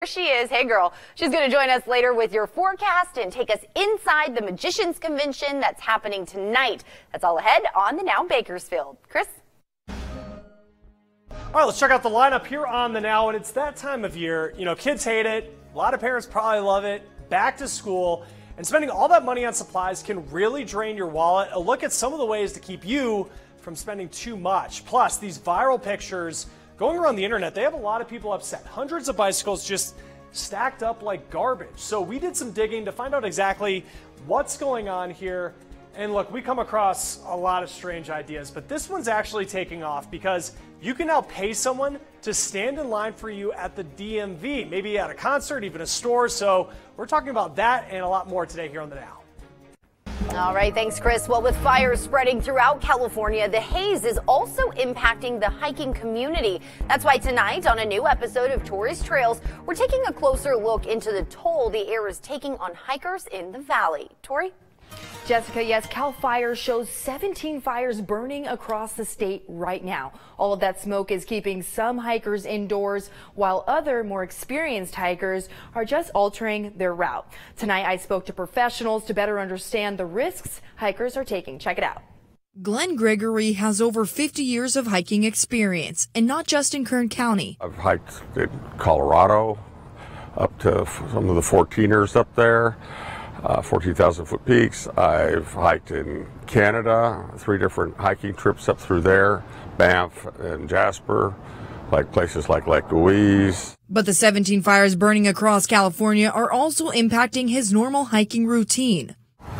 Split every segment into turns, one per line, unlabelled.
Here she is. Hey, girl. She's going to join us later with your forecast and take us inside the Magicians Convention that's happening tonight. That's all ahead on the Now Bakersfield. Chris?
All right, let's check out the lineup here on the Now, and it's that time of year. You know, kids hate it. A lot of parents probably love it. Back to school, and spending all that money on supplies can really drain your wallet. A look at some of the ways to keep you from spending too much. Plus, these viral pictures going around the internet, they have a lot of people upset. Hundreds of bicycles just stacked up like garbage. So we did some digging to find out exactly what's going on here. And look, we come across a lot of strange ideas, but this one's actually taking off because you can now pay someone to stand in line for you at the DMV, maybe at a concert, even a store. So we're talking about that and a lot more today here on the Now.
All right, thanks, Chris. Well, with fires spreading throughout California, the haze is also impacting the hiking community. That's why tonight on a new episode of Tourist Trails, we're taking a closer look into the toll the air is taking on hikers in the valley. Tori?
Jessica, yes, Cal Fire shows 17 fires burning across the state right now. All of that smoke is keeping some hikers indoors, while other more experienced hikers are just altering their route. Tonight, I spoke to professionals to better understand the risks hikers are taking. Check it out.
Glenn Gregory has over 50 years of hiking experience, and not just in Kern County.
I've hiked in Colorado, up to some of the 14ers up there. 14,000-foot peaks. I've hiked in Canada, 3 different hiking trips up through there, Banff and Jasper, like places like Lake Louise.
But the 17 fires burning across California are also impacting his normal hiking routine.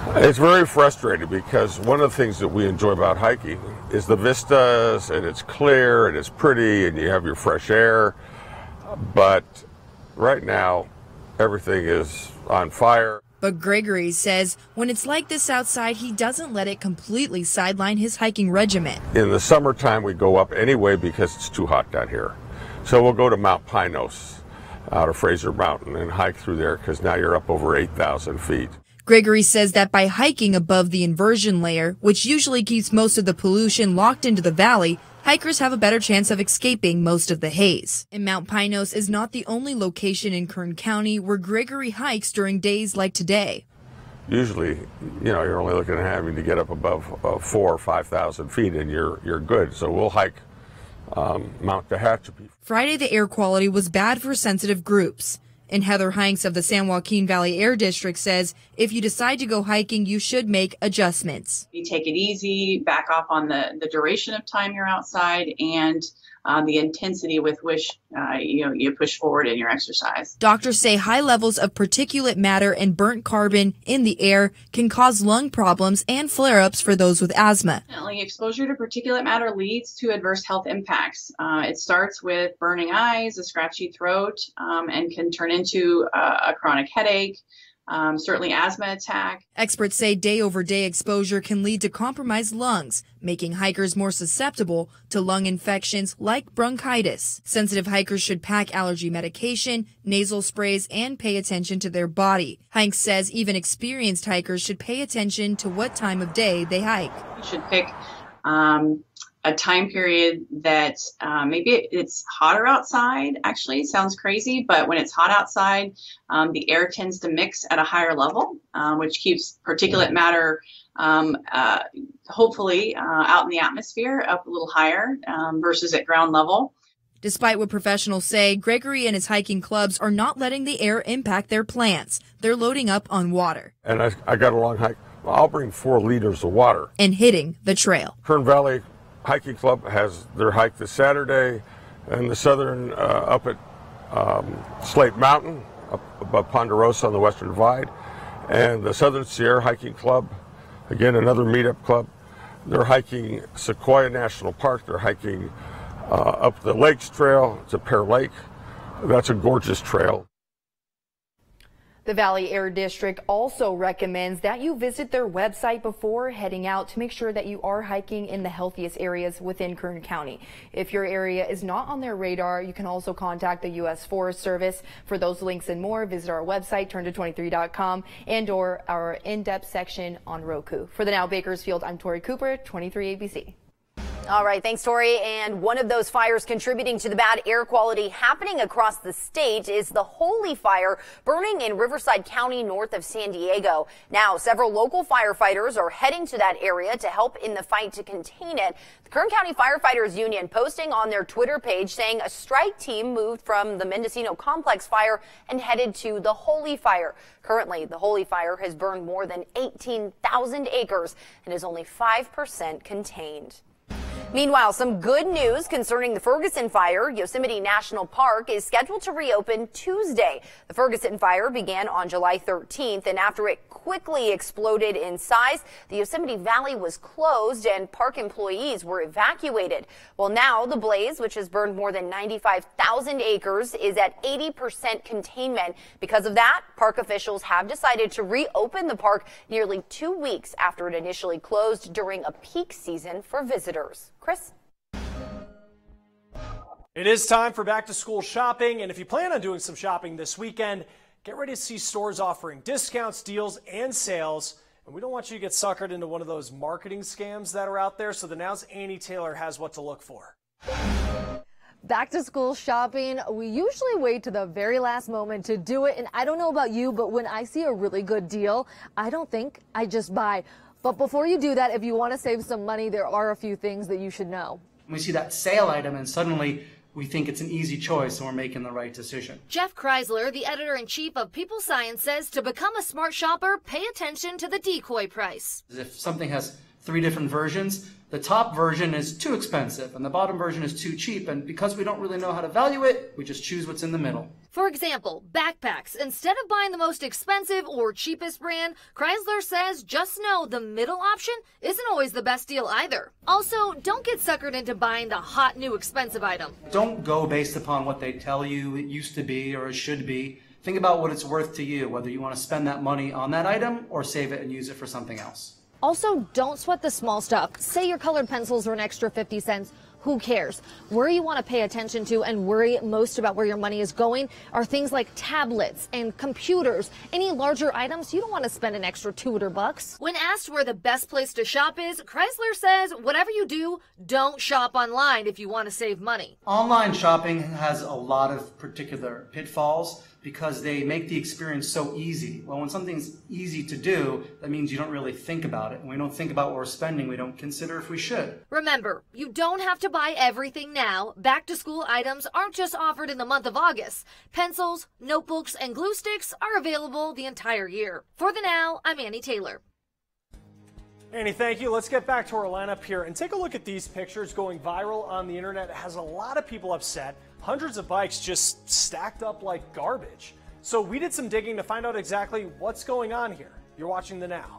It's very frustrating because one of the things that we enjoy about hiking is the vistas, and it's clear and it's pretty and you have your fresh air. But right now, everything is on fire.
But Gregory says when it's like this outside, he doesn't let it completely sideline his hiking regimen.
In the summertime, we go up anyway because it's too hot down here. So we'll go to Mount Pinos out of Fraser Mountain and hike through there because now you're up over 8,000 feet.
Gregory says that by hiking above the inversion layer, which usually keeps most of the pollution locked into the valley, hikers have a better chance of escaping most of the haze. And Mount Pinos is not the only location in Kern County where Gregory hikes during days like today.
Usually, you know, you're only looking at having to get up above 4,000 or 5,000 feet and you're good. So we'll hike Mount Tehachapi.
Friday, the air quality was bad for sensitive groups. And Heather Hanks of the San Joaquin Valley Air District says if you decide to go hiking, you should make adjustments.
You take it easy, back off on the duration of time you're outside, and the intensity with which you push forward in your exercise.
Doctors say high levels of particulate matter and burnt carbon in the air can cause lung problems and flare-ups for those with asthma.
Exposure to particulate matter leads to adverse health impacts. It starts with burning eyes, a scratchy throat, and can turn into a chronic headache. Certainly asthma attack.
Experts say day-over-day exposure can lead to compromised lungs, making hikers more susceptible to lung infections like bronchitis. Sensitive hikers should pack allergy medication, nasal sprays, and pay attention to their body. Hanks says even experienced hikers should pay attention to what time of day they hike.
You should pick a time period that maybe it's hotter outside. Actually, sounds crazy, but when it's hot outside, the air tends to mix at a higher level, which keeps particulate matter hopefully out in the atmosphere up a little higher versus at ground level.
Despite what professionals say, Gregory and his hiking clubs are not letting the air impact their plans. They're loading up on water.
And I got a long hike. I'll bring 4 liters of water.
And hitting the trail.
Kern Valley Hiking Club has their hike this Saturday, and the southern up at Slate Mountain, up above Ponderosa on the Western Divide, and the Southern Sierra Hiking Club, again another meetup club. They're hiking Sequoia National Park. They're hiking up the Lakes Trail. It's a Pear Lake. That's a gorgeous trail.
The Valley Air District also recommends that you visit their website before heading out to make sure that you are hiking in the healthiest areas within Kern County. If your area is not on their radar, you can also contact the U.S. Forest Service. For those links and more, visit our website, turnto23.com, and or our in-depth section on Roku. For the Now Bakersfield, I'm Tori Cooper, 23 ABC.
All right, thanks, Tori. And one of those fires contributing to the bad air quality happening across the state is the Holy Fire burning in Riverside County north of San Diego. Now, several local firefighters are heading to that area to help in the fight to contain it. The Kern County Firefighters Union posting on their Twitter page saying a strike team moved from the Mendocino Complex fire and headed to the Holy Fire. Currently, the Holy Fire has burned more than 18,000 acres and is only 5% contained. Meanwhile, some good news concerning the Ferguson fire. Yosemite National Park is scheduled to reopen Tuesday. The Ferguson fire began on July 13th, and after it quickly exploded in size, the Yosemite Valley was closed and park employees were evacuated. Well, now the blaze, which has burned more than 95,000 acres, is at 80% containment. Because of that, park officials have decided to reopen the park nearly 2 weeks after it initially closed during a peak season for visitors. Chris?
It is time for back to school shopping, and if you plan on doing some shopping this weekend, get ready to see stores offering discounts, deals, and sales. And we don't want you to get suckered into one of those marketing scams that are out there, so the Now's Annie Taylor has what to look for.
Back to school shopping, we usually wait to the very last moment to do it, and I don't know about you, but when I see a really good deal, I don't think I just buy. But before you do that, if you want to save some money, there are a few things that you should know.
We see that sale item and suddenly we think it's an easy choice and we're making the right decision.
Jeff Kreisler, the editor-in-chief of People Science, says to become a smart shopper, pay attention to the decoy price.
If something has 3 different versions, the top version is too expensive and the bottom version is too cheap, and because we don't really know how to value it, we just choose what's in the middle.
For example, backpacks. Instead of buying the most expensive or cheapest brand, Chrysler says just know the middle option isn't always the best deal either. Also, don't get suckered into buying the hot new expensive item.
Don't go based upon what they tell you it used to be or it should be. Think about what it's worth to you, whether you want to spend that money on that item or save it and use it for something else.
Also, don't sweat the small stuff. Say your colored pencils are an extra 50 cents. Who cares? Where you want to pay attention to and worry most about where your money is going are things like tablets and computers. Any larger items, you don't want to spend an extra $200.
When asked where the best place to shop is, Chrysler says whatever you do, don't shop online if you want to save money.
Online shopping has a lot of particular pitfalls because they make the experience so easy. Well, when something's easy to do, that means you don't really think about it. When we don't think about what we're spending, we don't consider if we should.
Remember, you don't have to buy everything now. Back-to-school items aren't just offered in the month of August. Pencils, notebooks, and glue sticks are available the entire year. For the Now, I'm Annie Taylor.
Annie, thank you. Let's get back to our lineup here and take a look at these pictures going viral on the internet. It has a lot of people upset. Hundreds of bikes just stacked up like garbage. So we did some digging to find out exactly what's going on here. You're watching The Now.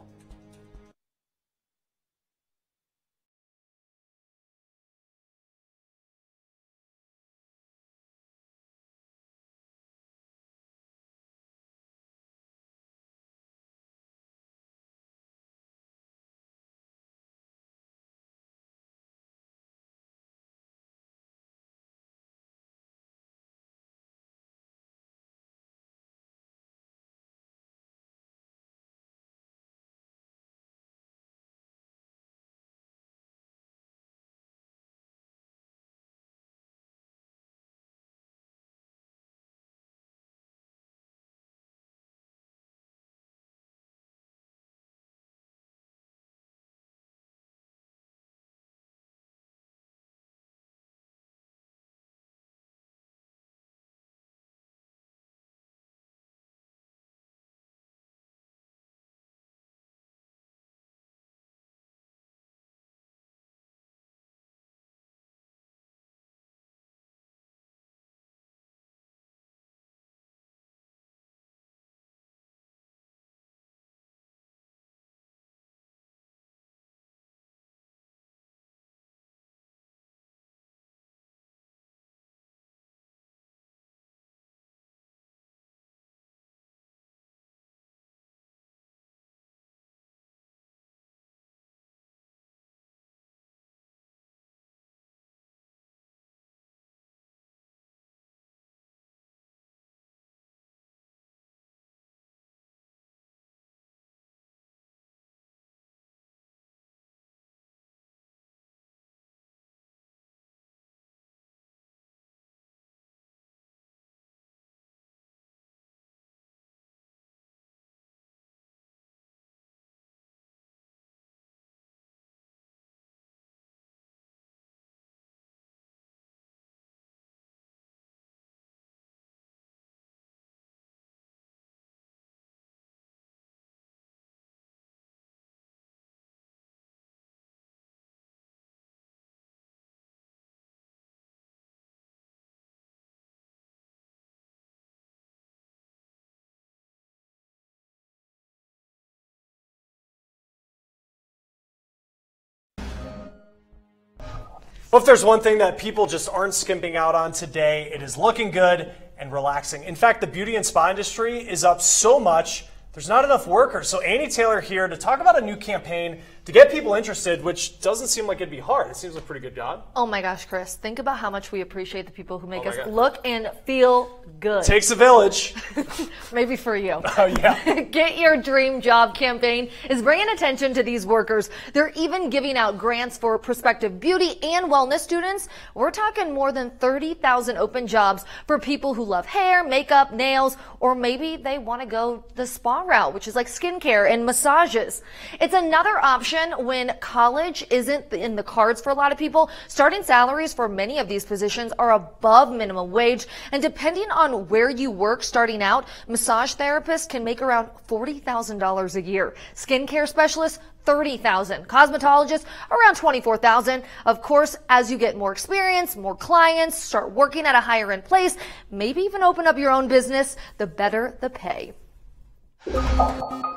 Well, if there's one thing that people just aren't skimping out on today, it is looking good and relaxing. In fact, the beauty and spa industry is up so much, there's not enough workers. So Annie Taylor here to talk about a new campaign to get people interested, which doesn't seem like it'd be hard. It seems like a pretty good job.
Oh my gosh, Chris, think about how much we appreciate the people who make us look and feel good.
Takes a village.
Maybe for you.
Oh, yeah.
Get Your Dream Job campaign is bringing attention to these workers. They're even giving out grants for prospective beauty and wellness students. We're talking more than 30,000 open jobs for people who love hair, makeup, nails, or maybe they want to go the spa route, which is like skincare and massages. It's another option when college isn't in the cards for a lot of people. Starting salaries for many of these positions are above minimum wage, and depending on where you work starting out, massage therapists can make around $40,000 a year. Skincare specialists, $30,000. Cosmetologists, around $24,000. Of course, as you get more experience, more clients, start working at a higher end place, maybe even open up your own business, the better the pay.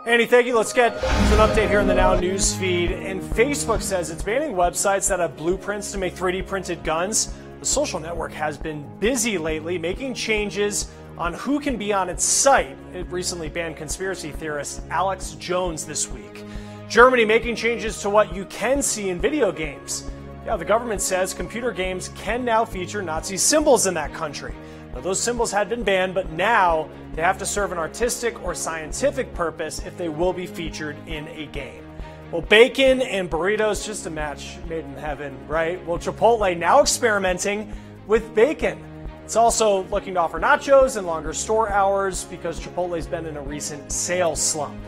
Annie, thank you. Let's get to an update here in the Now News feed. And Facebook says it's banning websites that have blueprints to make 3D printed guns. The social network has been busy lately making changes on who can be on its site. It recently banned conspiracy theorist Alex Jones this week. Germany making changes to what you can see in video games. Yeah, the government says computer games can now feature Nazi symbols in that country. Now, those symbols had been banned, but now they have to serve an artistic or scientific purpose if they will be featured in a game. Well, bacon and burritos, just a match made in heaven, right? Well, Chipotle now experimenting with bacon. It's also looking to offer nachos and longer store hours because Chipotle's been in a recent sales slump.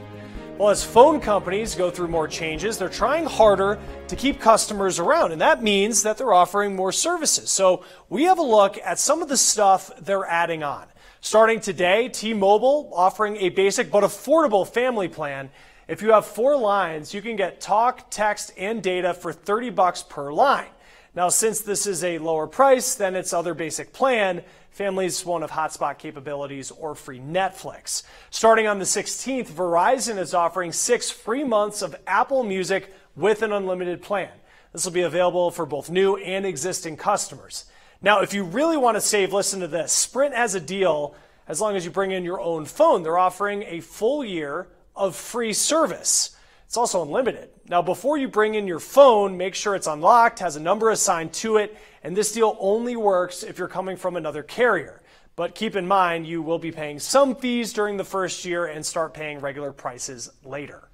Well, as phone companies go through more changes, they're trying harder to keep customers around, and that means that they're offering more services. So we have a look at some of the stuff they're adding on. Starting today, T-Mobile offering a basic but affordable family plan. If you have 4 lines, you can get talk, text, and data for $30 per line. Now, since this is a lower price than its other basic plan, families won't have hotspot capabilities or free Netflix. Starting on the 16th, Verizon is offering 6 free months of Apple Music with an unlimited plan. This will be available for both new and existing customers. Now, if you really want to save, listen to this. Sprint has a deal as long as you bring in your own phone. They're offering a full year of free service. It's also unlimited. Now, before you bring in your phone, make sure it's unlocked, has a number assigned to it, and this deal only works if you're coming from another carrier. But keep in mind, you will be paying some fees during the first year and start paying regular prices later.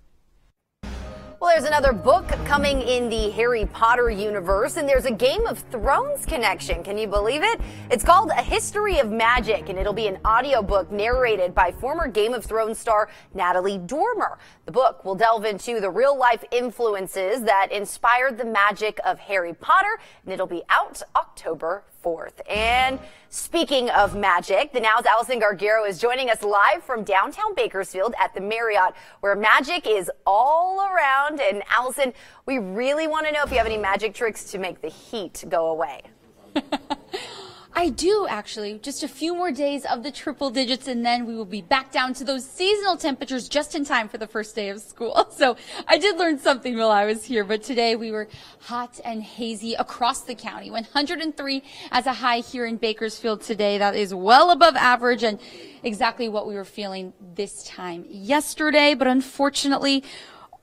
Well, there's another book coming in the Harry Potter universe, and there's a Game of Thrones connection. Can you believe it? It's called A History of Magic, and it'll be an audiobook narrated by former Game of Thrones star Natalie Dormer. The book will delve into the real-life influences that inspired the magic of Harry Potter, and it'll be out October 4th. And speaking of magic, the Now's Allison Gargaro is joining us live from downtown Bakersfield at the Marriott, where magic is all around. And Allison, we really want to know if you have any magic tricks to make the heat go away.
I do, actually. Just a few more days of the triple digits, and then we will be back down to those seasonal temperatures just in time for the first day of school. So I did learn something while I was here, but today we were hot and hazy across the county. 103 as a high here in Bakersfield today. That is well above average and exactly what we were feeling this time yesterday. But unfortunately,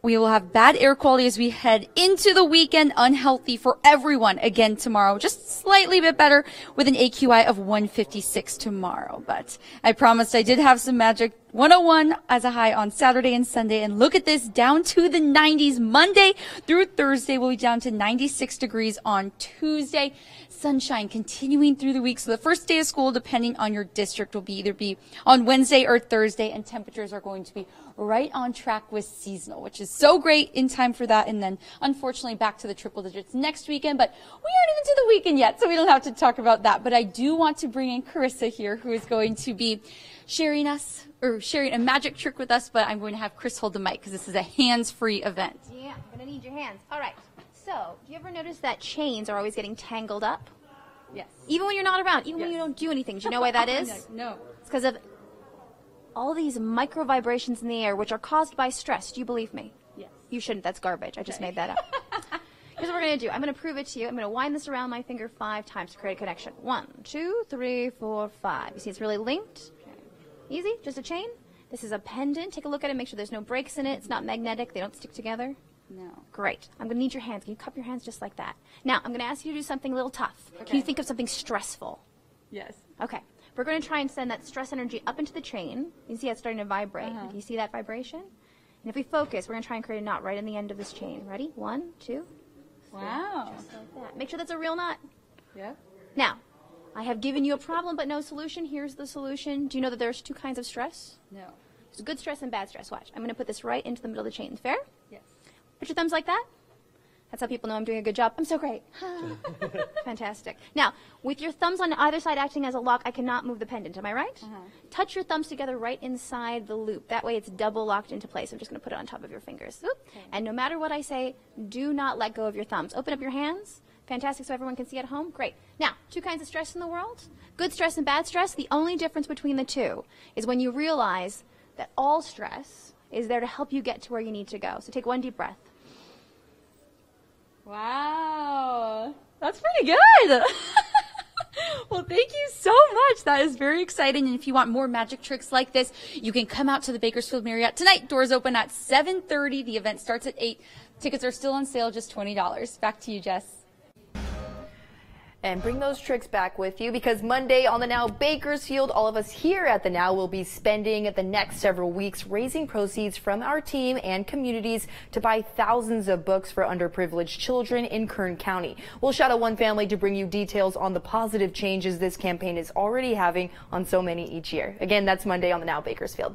we will have bad air quality as we head into the weekend, unhealthy for everyone again tomorrow. Just slightly bit better with an AQI of 156 tomorrow. But I promised I did have some magic. 101 as a high on Saturday and Sunday. And look at this, down to the 90s. Monday through Thursday will be down to 96 degrees on Tuesday. Sunshine continuing through the week. So the first day of school, depending on your district, will either be on Wednesday or Thursday. And temperatures are going to be right on track with seasonal, which is so great in time for that. And then unfortunately back to the triple digits next weekend, but we aren't even to the weekend yet, so we don't have to talk about that. But I do want to bring in Carissa here, who is going to be sharing a magic trick with us, but I'm going to have Chris hold the mic because this is a hands-free event.
Yeah, I'm going to need your hands. All right. So, do you ever notice that chains are always getting tangled up?
Yes.
Even when you're not around, even when you don't do anything. Do you know why that is?
No.
It's because of all these micro vibrations in the air, which are caused by stress. Do you believe me?
Yes.
You shouldn't. That's garbage. I just made that up. Here's what we're going to do. I'm going to prove it to you. I'm going to wind this around my finger 5 times to create a connection. 1, 2, 3, 4, 5. You see it's really linked? Easy, just a chain. This is a pendant. Take a look at it, make sure there's no breaks in it. It's not magnetic. They don't stick together.
No.
Great. I'm going to need your hands. Can you cup your hands just like that? Now, I'm going to ask you to do something a little tough.
Okay.
Can you think of something stressful?
Yes.
Okay. We're going to try and send that stress energy up into the chain. You see it's starting to vibrate. Do you see that vibration? And if we focus, we're going to try and create a knot right in the end of this chain. Ready? 1, 2.
Wow.
Just like that. Make sure that's a real knot.
Yep.
Now, I have given you a problem but no solution. Here's the solution. Do you know that there's 2 kinds of stress?
No.
There's good stress and bad stress. Watch. I'm going to put this right into the middle of the chain. Fair?
Yes.
Put your thumbs like that. That's how people know I'm doing a good job. I'm so great. Fantastic. Now, with your thumbs on either side acting as a lock, I cannot move the pendant. Am I right? Touch your thumbs together right inside the loop. That way it's double locked into place. I'm just going to put it on top of your fingers. Okay. And no matter what I say, do not let go of your thumbs. Open up your hands. Fantastic, so everyone can see at home. Great. Now, 2 kinds of stress in the world. Good stress and bad stress. The only difference between the 2 is when you realize that all stress is there to help you get to where you need to go. So take 1 deep breath.
Wow, that's pretty good. Well, thank you so much. That is very exciting. And if you want more magic tricks like this, you can come out to the Bakersfield Marriott tonight. Doors open at 7:30. The event starts at 8. Tickets are still on sale, just $20. Back to you, Jess.
And bring those tricks back with you, because Monday on the Now Bakersfield, all of us here at the Now will be spending the next several weeks raising proceeds from our team and communities to buy thousands of books for underprivileged children in Kern County. We'll shout out one family to bring you details on the positive changes this campaign is already having on so many each year. Again, that's Monday on the Now Bakersfield.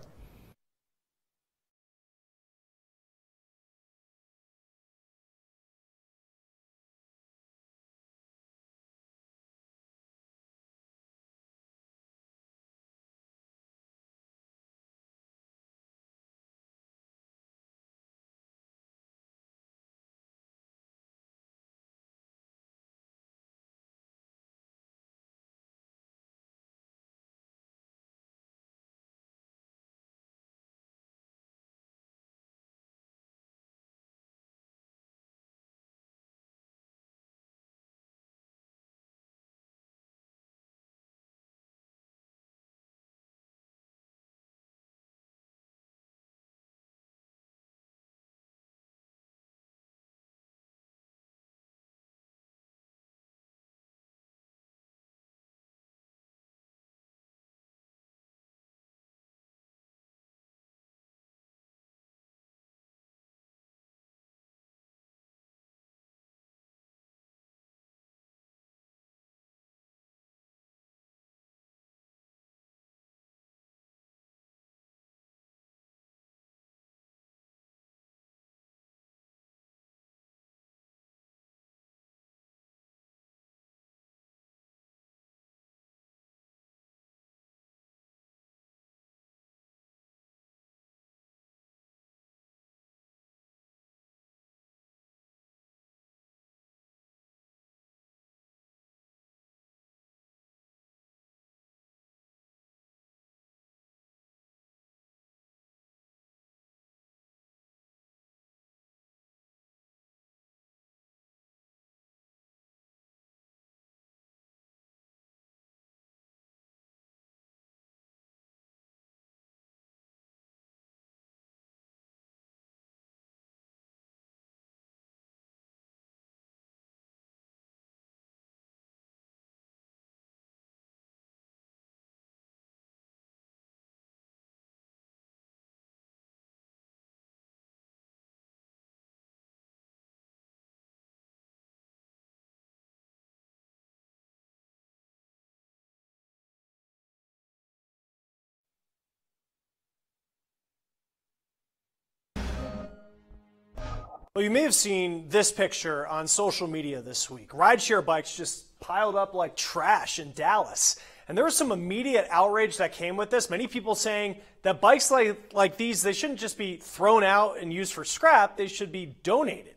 Well, you may have seen this picture on social media this week. Rideshare bikes just piled up like trash in Dallas. And there was some immediate outrage that came with this. Many people saying that bikes like these, they shouldn't just be thrown out and used for scrap. They should be donated.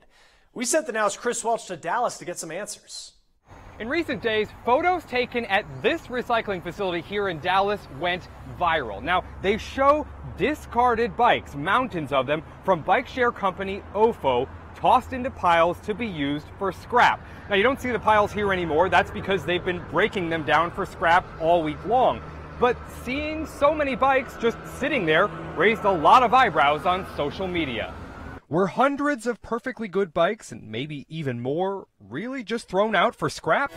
We sent the Now's Chris Welch to Dallas to get some answers.
In recent days, photos taken at this recycling facility here in Dallas went viral. Now, they show discarded bikes, mountains of them, from bike share company OFO, tossed into piles to be used for scrap. Now, you don't see the piles here anymore. That's because they've been breaking them down for scrap all week long. But seeing so many bikes just sitting there raised a lot of eyebrows on social media. Were hundreds of perfectly good bikes, and maybe even more, really just thrown out for scrap?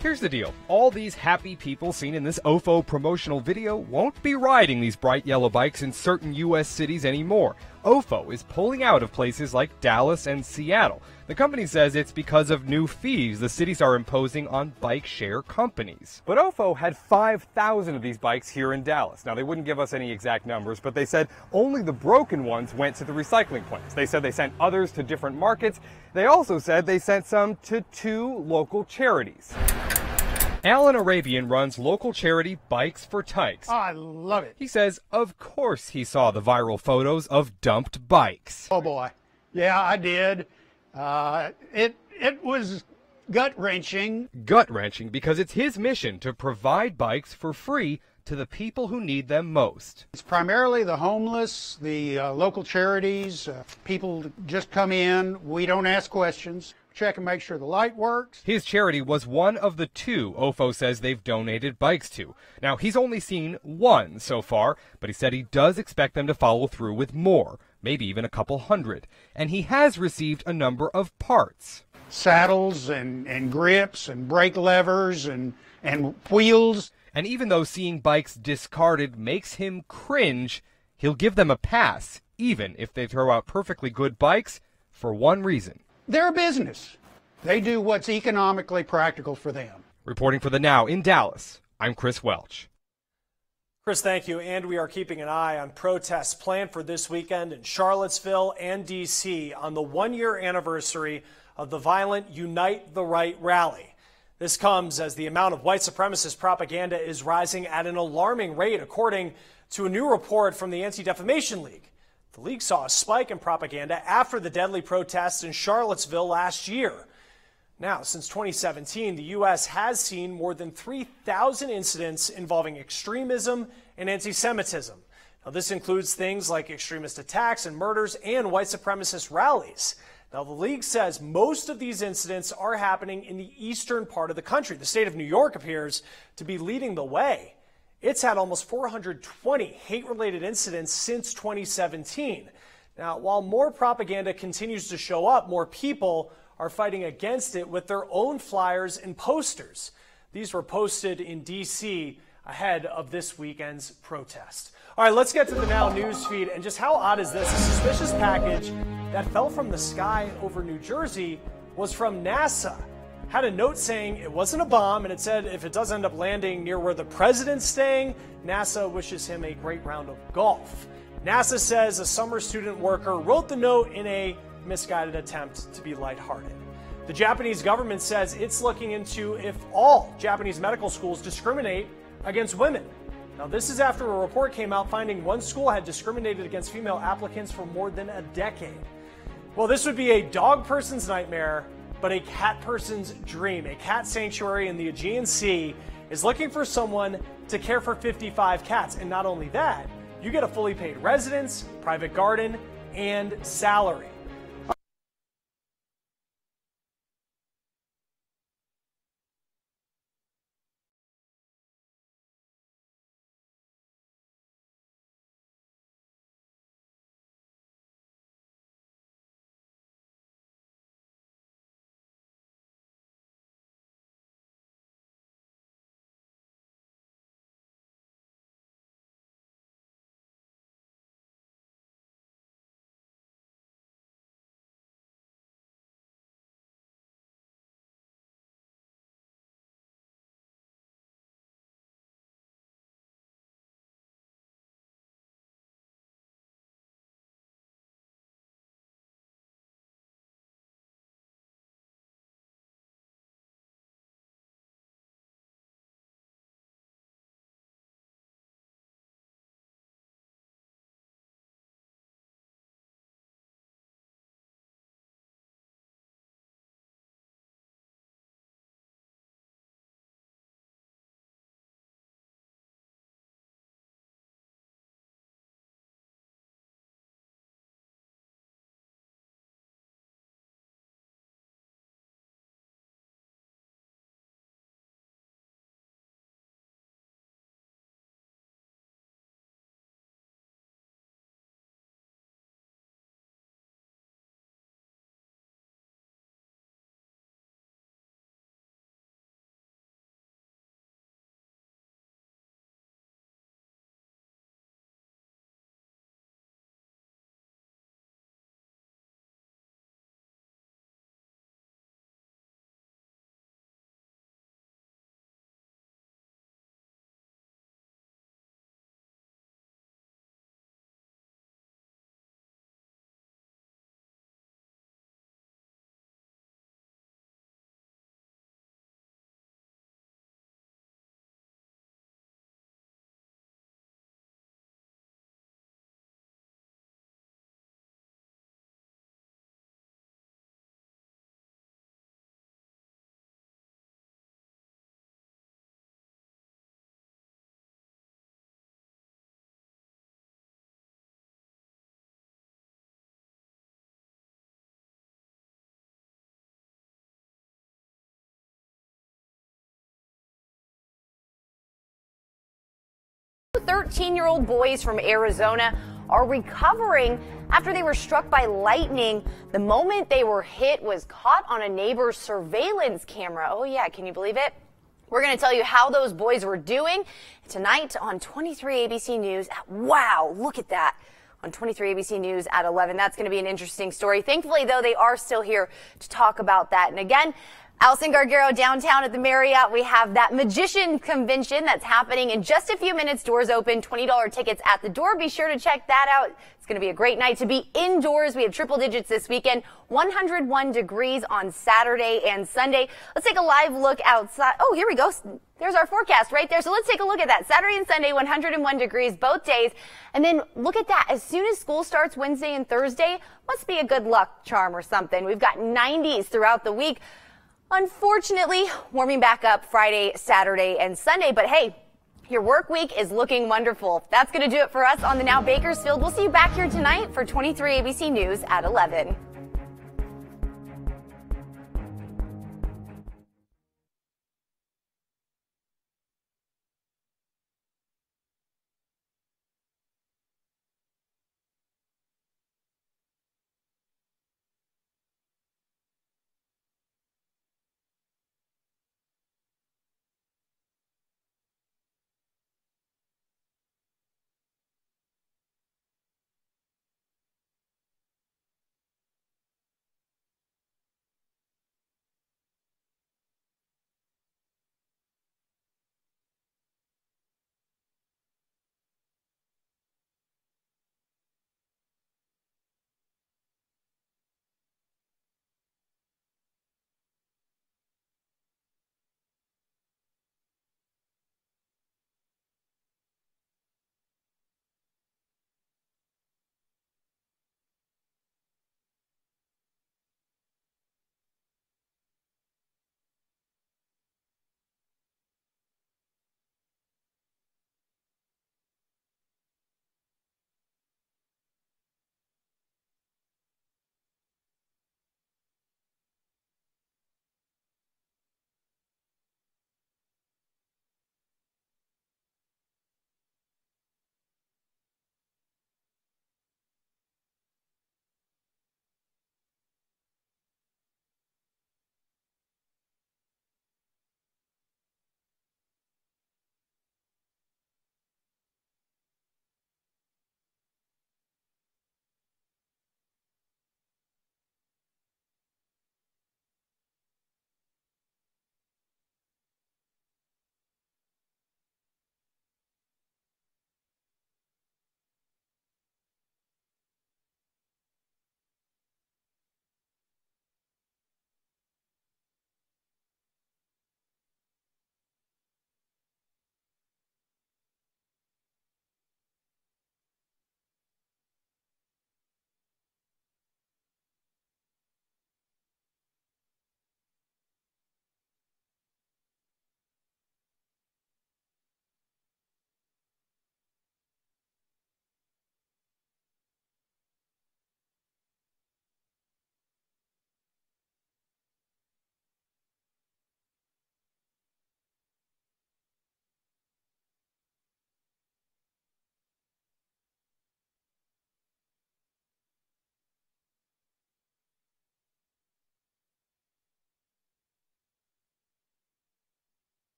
Here's the deal. All these happy people seen in this OFO promotional video won't be riding these bright yellow bikes in certain U.S. cities anymore. OFO is pulling out of places like Dallas and Seattle. The company says it's because of new fees the cities are imposing on bike share companies. But OFO had 5,000 of these bikes here in Dallas. Now, they wouldn't give us any exact numbers, but they said only the broken ones went to the recycling plants. They said they sent others to different markets. They also said they sent some to 2 local charities. Alan Arabian runs local charity Bikes for Tykes.
I love it.
He says, of course he saw the viral photos of dumped bikes.
Oh boy. Yeah, I did. It was gut-wrenching.
Gut-wrenching because it's his mission to provide bikes for free to the people who need them most.
It's primarily the homeless, the local charities. People just come in. We don't ask questions. Check and make sure the light works.
His charity was one of the 2 OFO says they've donated bikes to. Now, he's only seen 1 so far, but he said he does expect them to follow through with more, maybe even a couple hundred. And he has received a number of parts.
Saddles and grips and brake levers and wheels.
And even though seeing bikes discarded makes him cringe, he'll give them a pass, even if they throw out perfectly good bikes, for one reason.
They're a business. They do what's economically practical for them.
Reporting for The Now in Dallas, I'm Chris Welch.
Chris, thank you. And we are keeping an eye on protests planned for this weekend in Charlottesville and D.C. on the 1-year anniversary of the violent Unite the Right rally. This comes as the amount of white supremacist propaganda is rising at an alarming rate, according to a new report from the Anti-Defamation League. The league saw a spike in propaganda after the deadly protests in Charlottesville last year. Now, since 2017, the U.S. has seen more than 3,000 incidents involving extremism and anti-Semitism. Now, this includes things like extremist attacks and murders and white supremacist rallies. Now, the league says most of these incidents are happening in the eastern part of the country. The state of New York appears to be leading the way. It's had almost 420 hate-related incidents since 2017. Now, while more propaganda continues to show up, more people are fighting against it with their own flyers and posters. These were posted in D.C. ahead of this weekend's protest. All right, let's get to the Now news feed. And just how odd is this? A suspicious package that fell from the sky over New Jersey was from NASA. Had a note saying it wasn't a bomb, and it said if it does end up landing near where the president's staying, NASA wishes him a great round of golf. NASA says a summer student worker wrote the note in a misguided attempt to be lighthearted. The Japanese government says it's looking into if all Japanese medical schools discriminate against women. Now, this is after a report came out finding one school had discriminated against female applicants for more than a decade. Well, this would be a dog person's nightmare, but a cat person's dream. A cat sanctuary in the Aegean Sea is looking for someone to care for 55 cats. And not only that, you get a fully paid residence, private garden, and salary.
13-year-old boys from Arizona are recovering after they were struck by lightning. The moment they were hit was caught on a neighbor's surveillance camera. Oh yeah, can you believe it? We're going to tell you how those boys were doing tonight on 23 ABC News. Wow, look at that. On 23 ABC News at 11. That's going to be an interesting story. Thankfully, though, they are still here to talk about that. And again, Allison Gargaro downtown at the Marriott. We have that magician convention that's happening in just a few minutes. Doors open, $20 tickets at the door. Be sure to check that out. It's going to be a great night to be indoors. We have triple digits this weekend, 101 degrees on Saturday and Sunday. Let's take a live look outside. Oh, here we go. There's our forecast right there. So let's take a look at that. Saturday and Sunday, 101 degrees both days. And then look at that. As soon as school starts Wednesday and Thursday, must be a good luck charm or something. We've got 90s throughout the week. Unfortunately, warming back up Friday, Saturday, and Sunday. But hey, your work week is looking wonderful. That's going to do it for us on the Now Bakersfield. We'll see you back here tonight for 23 ABC News at 11.